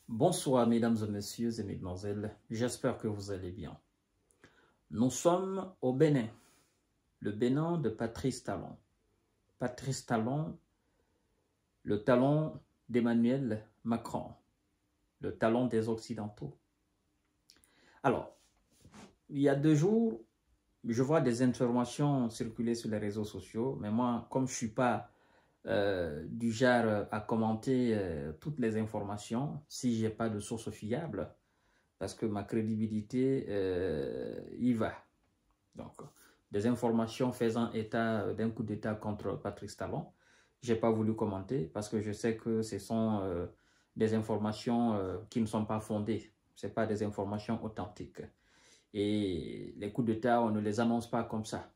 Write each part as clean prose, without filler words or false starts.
Bonsoir mesdames et messieurs et mesdemoiselles, j'espère que vous allez bien. Nous sommes au Bénin, le Bénin de Patrice Talon. Patrice Talon, le talon d'Emmanuel Macron, le talon des Occidentaux. Alors, il y a 2 jours, je vois des informations circuler sur les réseaux sociaux, mais moi, comme je ne suis pas du genre à commenter toutes les informations, si je n'ai pas de source fiable, parce que ma crédibilité y va. Donc, des informations faisant état d'un coup d'État contre Patrice Talon, je n'ai pas voulu commenter parce que je sais que ce sont des informations qui ne sont pas fondées. Ce ne sont pas des informations authentiques. Et les coups d'État, on ne les annonce pas comme ça.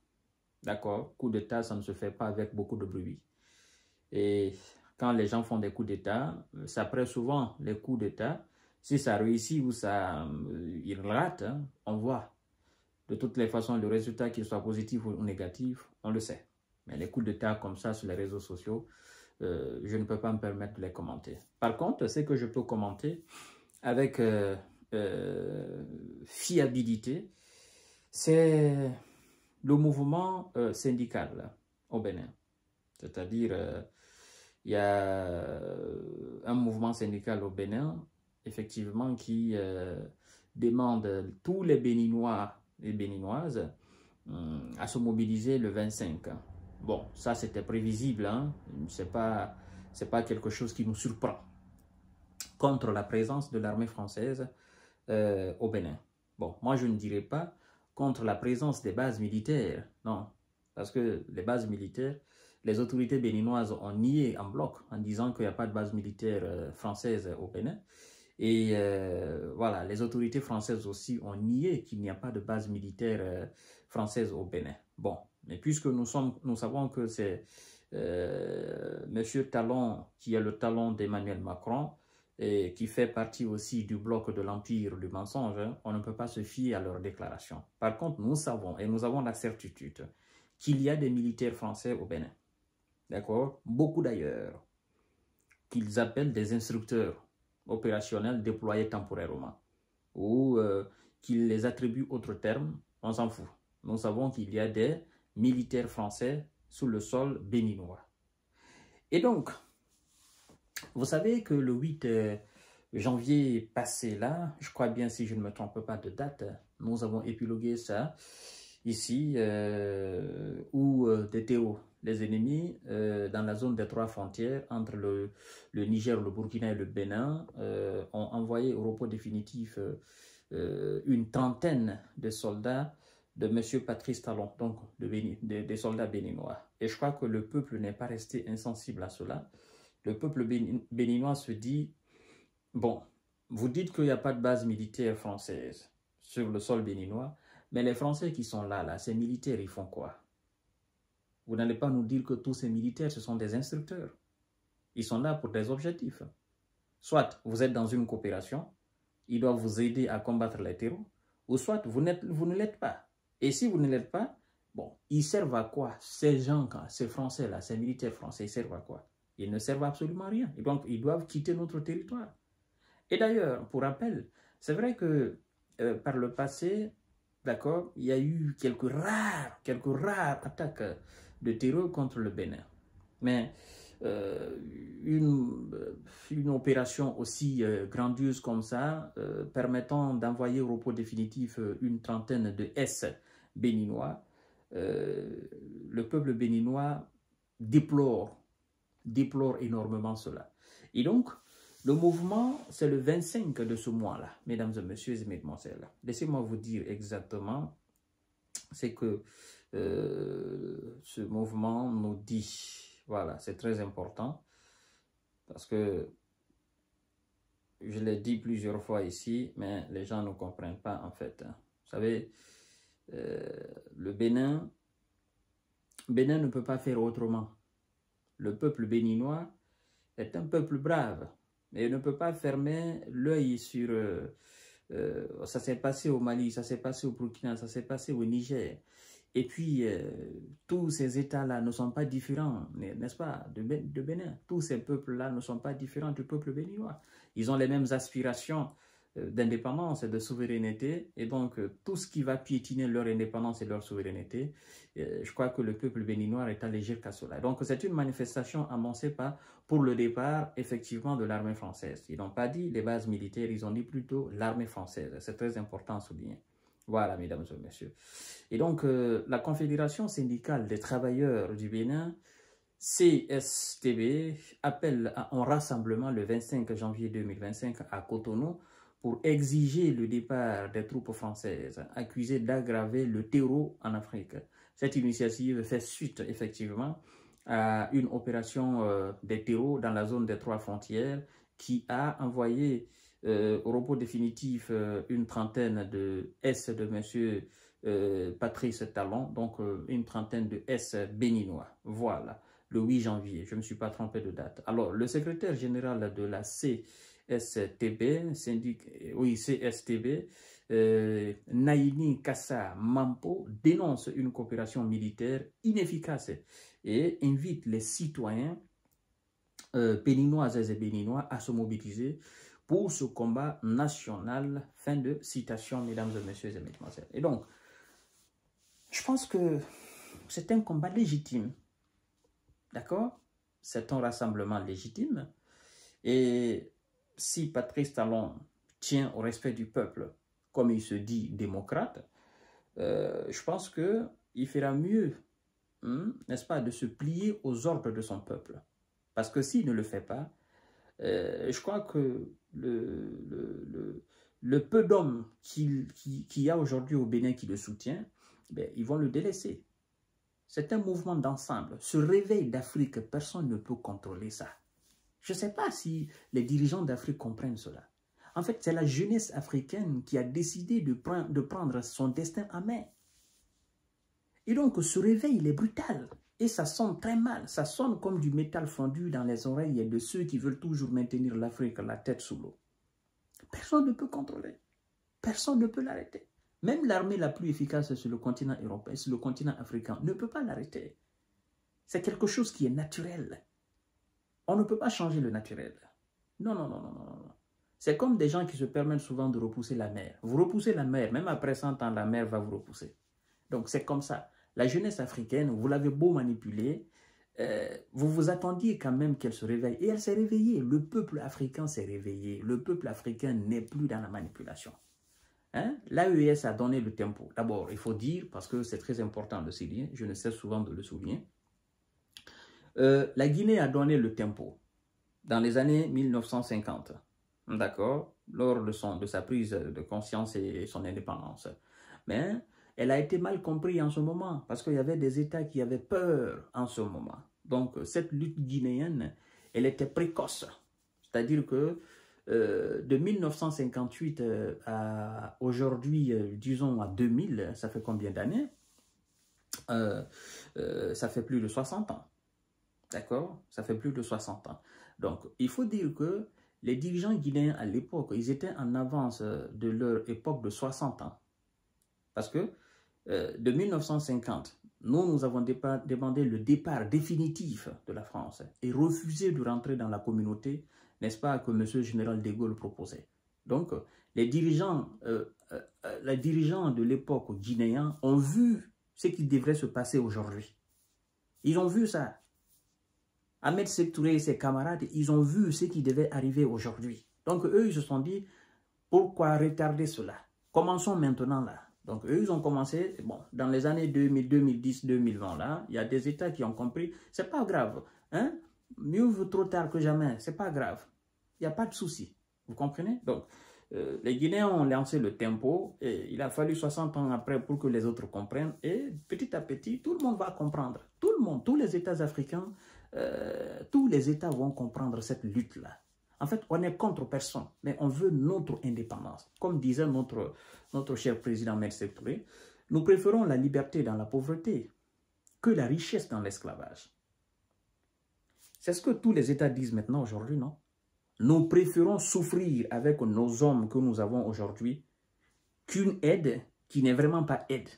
D'accord? Coup d'État, ça ne se fait pas avec beaucoup de bruit. Et quand les gens font des coups d'État, ça prête souvent les coups d'État. Si ça réussit ou ça, il rate, hein, on voit. De toutes les façons, le résultat, qu'il soit positif ou négatif, on le sait. Mais les coups d'État comme ça sur les réseaux sociaux, je ne peux pas me permettre de les commenter. Par contre, ce que je peux commenter avec fiabilité, c'est le mouvement syndical au Bénin. C'est-à-dire, il y a un mouvement syndical au Bénin, effectivement, qui demande tous les Béninois et Béninoises à se mobiliser le 25. Bon, ça c'était prévisible, hein? C'est pas quelque chose qui nous surprend. Contre la présence de l'armée française au Bénin. Bon, moi je ne dirais pas contre la présence des bases militaires, non, parce que les bases militaires, les autorités béninoises ont nié en bloc en disant qu'il n'y a pas de base militaire française au Bénin. Et voilà, les autorités françaises aussi ont nié qu'il n'y a pas de base militaire française au Bénin. Bon, mais puisque nous savons que c'est M. Talon qui est le talon d'Emmanuel Macron et qui fait partie aussi du bloc de l'empire du mensonge, hein, on ne peut pas se fier à leurs déclarations. Par contre, nous savons et nous avons la certitude qu'il y a des militaires français au Bénin. D'accord? Beaucoup d'ailleurs, qu'ils appellent des instructeurs opérationnels déployés temporairement, ou qu'ils les attribuent autres termes, on s'en fout. Nous savons qu'il y a des militaires français sous le sol béninois. Et donc, vous savez que le 8 janvier passé là, je crois bien si je ne me trompe pas de date, nous avons épilogué ça ici, où des terreaux, les ennemis, dans la zone des 3 frontières, entre le Niger, le Burkina et le Bénin, ont envoyé au repos définitif une trentaine de soldats de M. Patrice Talon, donc des soldats béninois. Et je crois que le peuple n'est pas resté insensible à cela. Le peuple béninois se dit, bon, vous dites qu'il n'y a pas de base militaire française sur le sol béninois, mais les Français qui sont là, ces militaires, ils font quoi? Vous n'allez pas nous dire que tous ces militaires, ce sont des instructeurs. Ils sont là pour des objectifs. Soit vous êtes dans une coopération, ils doivent vous aider à combattre les terroristes, ou soit vous ne l'êtes pas. Et si vous ne l'êtes pas, bon, ils servent à quoi? Ces gens, ces Français-là, ces militaires français, ils servent à quoi? Ils ne servent absolument à rien. Et donc, ils doivent quitter notre territoire. Et d'ailleurs, pour rappel, c'est vrai que par le passé, d'accord, il y a eu quelques rares attaques de terreur contre le Bénin. Mais une opération aussi grandiose comme ça, permettant d'envoyer au repos définitif une trentaine de S béninois, le peuple béninois déplore énormément cela. Et donc, le mouvement, c'est le 25 de ce mois-là, mesdames et messieurs et mesdemoiselles. Laissez-moi vous dire exactement, c'est que ce mouvement nous dit, voilà, c'est très important, parce que je l'ai dit plusieurs fois ici, mais les gens ne comprennent pas en fait. Vous savez, le Bénin ne peut pas faire autrement. Le peuple béninois est un peuple brave, mais il ne peut pas fermer l'œil sur... ça s'est passé au Mali, ça s'est passé au Burkina, ça s'est passé au Niger. Et puis, tous ces États-là ne sont pas différents, n'est-ce pas, de Bénin. Tous ces peuples-là ne sont pas différents du peuple béninois. ils ont les mêmes aspirations d'indépendance et de souveraineté, et donc tout ce qui va piétiner leur indépendance et leur souveraineté, je crois que le peuple béninois est allergique à cela. Donc c'est une manifestation annoncée pour le départ effectivement de l'armée française. Ils n'ont pas dit les bases militaires, ils ont dit plutôt l'armée française. C'est très important à souligner. Voilà, mesdames et messieurs. Et donc la Confédération syndicale des travailleurs du Bénin, CSTB, appelle à un rassemblement le 25 janvier 2025 à Cotonou pour exiger le départ des troupes françaises accusées d'aggraver le terreau en Afrique. Cette initiative fait suite effectivement à une opération des terreaux dans la zone des 3 frontières qui a envoyé au repos définitif une trentaine de S de M. Patrice Talon, donc une trentaine de S béninois. Voilà, le 8 janvier, je ne me suis pas trompé de date. Alors, le secrétaire général de la CSTB, Naini Kassa Mampo, dénonce une coopération militaire inefficace et invite les citoyens béninoises et béninois à se mobiliser pour ce combat national. Fin de citation, mesdames et messieurs et mesdemoiselles. Et donc, je pense que c'est un combat légitime. D'accord? C'est un rassemblement légitime. Et si Patrice Talon tient au respect du peuple, comme il se dit démocrate, je pense qu'il fera mieux, n'est-ce pas, de se plier aux ordres de son peuple. Parce que s'il ne le fait pas, je crois que le peu d'hommes qu'il y a aujourd'hui au Bénin qui le soutient, ben, ils vont le délaisser. C'est un mouvement d'ensemble. Ce réveil d'Afrique, personne ne peut contrôler ça. Je ne sais pas si les dirigeants d'Afrique comprennent cela. En fait, c'est la jeunesse africaine qui a décidé de prendre son destin en main. Et donc, ce réveil, il est brutal. Et ça sonne très mal. Ça sonne comme du métal fondu dans les oreilles de ceux qui veulent toujours maintenir l'Afrique la tête sous l'eau. Personne ne peut contrôler. Personne ne peut l'arrêter. Même l'armée la plus efficace sur le continent européen, sur le continent africain, ne peut pas l'arrêter. C'est quelque chose qui est naturel. On ne peut pas changer le naturel. Non, non, non, non, non, non. C'est comme des gens qui se permettent souvent de repousser la mer. Vous repoussez la mer, même après 100 ans, la mer va vous repousser. Donc c'est comme ça. La jeunesse africaine, vous l'avez beau manipuler, vous vous attendiez quand même qu'elle se réveille. Et elle s'est réveillée. Le peuple africain s'est réveillé. Le peuple africain n'est plus dans la manipulation. Hein? L'AES a donné le tempo. D'abord, il faut dire, parce que c'est très important de souligner, je ne cesse souvent de le souligner, la Guinée a donné le tempo dans les années 1950, d'accord, lors de sa prise de conscience et son indépendance. Mais elle a été mal comprise en ce moment, parce qu'il y avait des États qui avaient peur en ce moment. Donc, cette lutte guinéenne, elle était précoce. C'est-à-dire que de 1958 à aujourd'hui, disons à 2000, ça fait combien d'années? Ça fait plus de 60 ans. D'accord? Ça fait plus de 60 ans. Donc, il faut dire que les dirigeants guinéens à l'époque, ils étaient en avance de leur époque de 60 ans. Parce que de 1950, nous avons demandé le départ définitif de la France et refusé de rentrer dans la communauté, n'est-ce pas, que M. Général de Gaulle proposait. Donc, les dirigeants de l'époque guinéen ont vu ce qui devrait se passer aujourd'hui. Ils ont vu ça. Ahmed Sékou Touré et ses camarades, ils ont vu ce qui devait arriver aujourd'hui. Donc, eux, ils se sont dit, pourquoi retarder cela? Commençons maintenant là. Donc, eux, ils ont commencé, bon, dans les années 2000, 2010, 2020, là, il y a des États qui ont compris, c'est pas grave, hein? Mieux vaut trop tard que jamais, c'est pas grave. Il n'y a pas de souci. Vous comprenez? Donc, les Guinéens ont lancé le tempo et il a fallu 60 ans après pour que les autres comprennent. Et petit à petit, tout le monde va comprendre. Tout le monde, tous les États africains, tous les États vont comprendre cette lutte-là. En fait, on est contre personne, mais on veut notre indépendance. Comme disait notre cher président Ahmed Sékou Touré, nous préférons la liberté dans la pauvreté que la richesse dans l'esclavage. C'est ce que tous les États disent maintenant aujourd'hui, non? Nous préférons souffrir avec nos hommes que nous avons aujourd'hui qu'une aide qui n'est vraiment pas aide.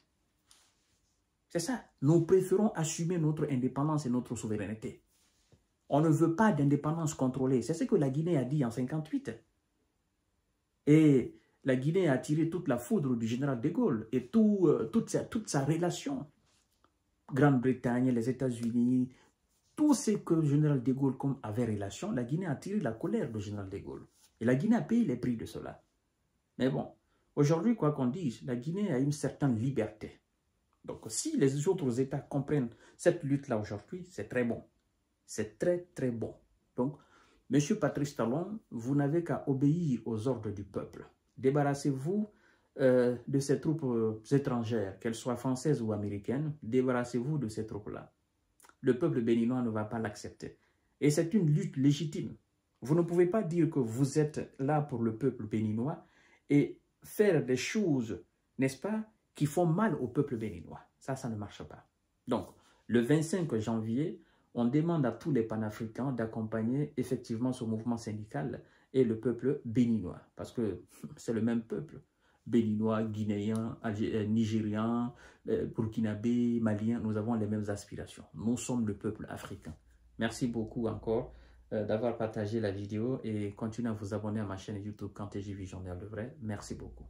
C'est ça. Nous préférons assumer notre indépendance et notre souveraineté. On ne veut pas d'indépendance contrôlée. C'est ce que la Guinée a dit en 1958. Et la Guinée a attiré toute la foudre du général de Gaulle et toute sa relation. Grande-Bretagne, les États-Unis, tout ce que le général de Gaulle avait relation, la Guinée a attiré la colère du général de Gaulle. Et la Guinée a payé les prix de cela. Mais bon, aujourd'hui, quoi qu'on dise, la Guinée a une certaine liberté. Donc, si les autres États comprennent cette lutte-là aujourd'hui, c'est très bon. C'est très, très bon. Donc, M. Patrice Talon, vous n'avez qu'à obéir aux ordres du peuple. Débarrassez-vous de ces troupes étrangères, qu'elles soient françaises ou américaines. Débarrassez-vous de ces troupes-là. Le peuple béninois ne va pas l'accepter. Et c'est une lutte légitime. Vous ne pouvez pas dire que vous êtes là pour le peuple béninois et faire des choses, n'est-ce pas, qui font mal au peuple béninois. Ça ne marche pas. Donc, le 25 janvier, on demande à tous les panafricains d'accompagner effectivement ce mouvement syndical et le peuple béninois. Parce que c'est le même peuple. Béninois, Guinéens, Nigériens, Burkinabés, Maliens, nous avons les mêmes aspirations. Nous sommes le peuple africain. Merci beaucoup encore d'avoir partagé la vidéo et continuez à vous abonner à ma chaîne YouTube Quand TJ Visionnaire le vrai. Merci beaucoup.